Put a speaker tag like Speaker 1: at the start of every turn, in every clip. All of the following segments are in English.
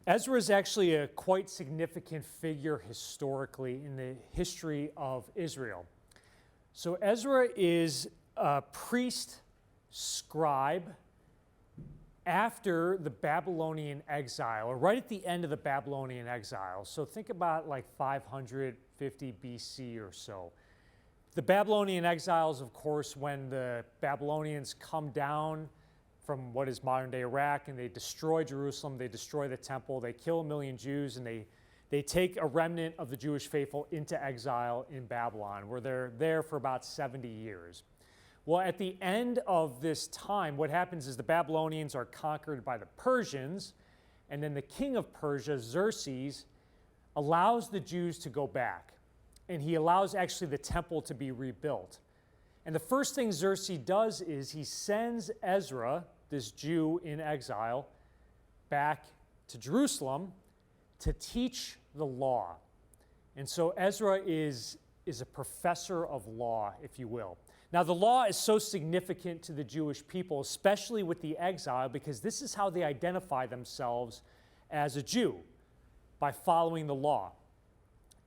Speaker 1: Ezra is actually a quite significant figure historically in the history of Israel. So Ezra is a priest, scribe, after the Babylonian exile, or right at the end of the Babylonian exile. So think about like 550 BC or so. The Babylonian exile is, of course, when the Babylonians come down from what is modern-day Iraq, and they destroy Jerusalem, they destroy the temple, they kill 1 million Jews, and they take a remnant of the Jewish faithful into exile in Babylon, where they're there for about 70 years. Well, at the end of this time, what happens is the Babylonians are conquered by the Persians, and then the king of Persia, Xerxes, allows the Jews to go back, and he allows actually the temple to be rebuilt. And the first thing Xerxes does is he sends Ezra, this Jew in exile, back to Jerusalem to teach the law. And so Ezra is a professor of law, if you will. Now, the law is so significant to the Jewish people, especially with the exile, because this is how they identify themselves as a Jew, by following the law.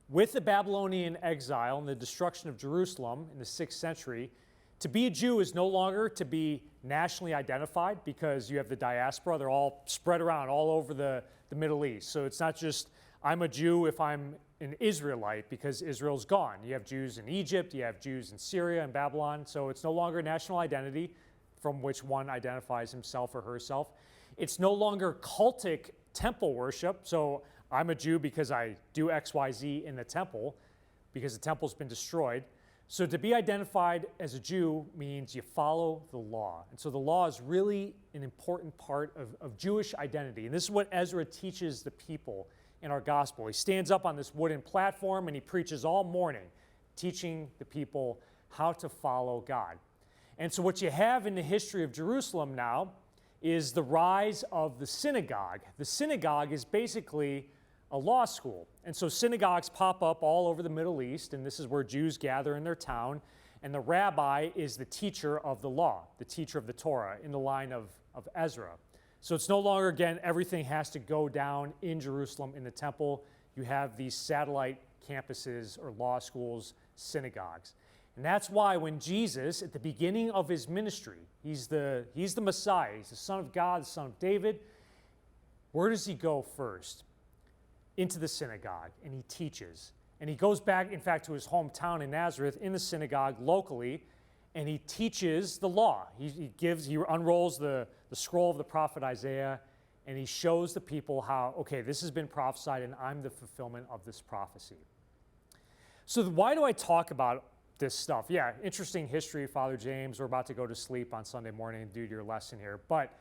Speaker 1: With the Babylonian exile and the destruction of Jerusalem in the 6th century, to be a Jew is no longer to be nationally identified, because you have the diaspora. They're all spread around all over the Middle East. So it's not just, I'm a Jew if I'm an Israelite, because Israel's gone. You have Jews in Egypt, you have Jews in Syria and Babylon. So it's no longer a national identity from which one identifies himself or herself. It's no longer cultic temple worship. So I'm a Jew because I do X, Y, Z in the temple, because the temple's been destroyed. So to be identified as a Jew means you follow the law. And so the law is really an important part of Jewish identity. And this is what Ezra teaches the people in our gospel. He stands up on this wooden platform and he preaches all morning, teaching the people how to follow God. And so what you have in the history of Jerusalem now is the rise of the synagogue. The synagogue is basically a law school. And so synagogues pop up all over the Middle East, and this is where Jews gather in their town, and the rabbi is the teacher of the law, the teacher of the Torah, in the line of Ezra. So it's no longer, again, everything has to go down in Jerusalem in the temple. You have these satellite campuses or law schools, synagogues. And that's why when Jesus, at the beginning of his ministry, he's the Messiah, he's the Son of God, the Son of David, where does he go first? Into the synagogue, and he teaches. And he goes back, in fact, to his hometown in Nazareth, in the synagogue locally, and he teaches the law. He unrolls the scroll of the prophet Isaiah, and he shows the people how, okay, this has been prophesied, and I'm the fulfillment of this prophecy. So why do I talk about this stuff? Yeah, interesting history, Father James. We're about to go to sleep on Sunday morning and do your lesson here, but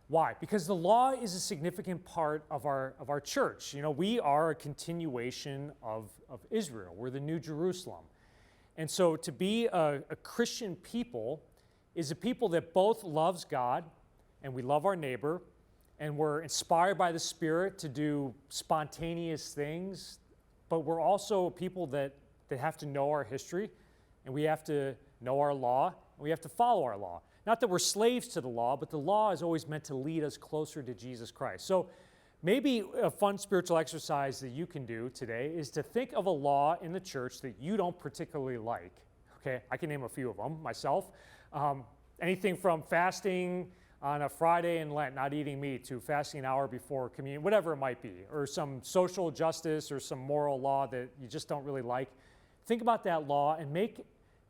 Speaker 1: why? Because the law is a significant part of our church. You know, we are a continuation of Israel. We're the New Jerusalem. And so to be a Christian people is a people that both loves God and we love our neighbor, and we're inspired by the Spirit to do spontaneous things, but we're also a people that have to know our history, and we have to know our law, and we have to follow our law. Not that we're slaves to the law, but the law is always meant to lead us closer to Jesus Christ. So maybe a fun spiritual exercise that you can do today is to think of a law in the church that you don't particularly like. Okay, I can name a few of them myself. Anything from fasting on a Friday in Lent, not eating meat, to fasting an hour before communion, whatever it might be, or some social justice or some moral law that you just don't really like. Think about that law and make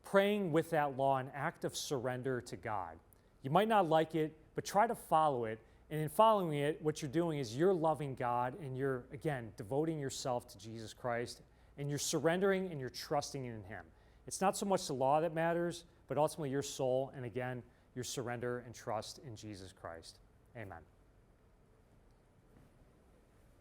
Speaker 1: praying with that law an act of surrender to God. You might not like it, but try to follow it. And in following it, what you're doing is you're loving God, and you're, again, devoting yourself to Jesus Christ, and you're surrendering and you're trusting in him. It's not so much the law that matters, but ultimately your soul, and again, your surrender and trust in Jesus Christ. Amen.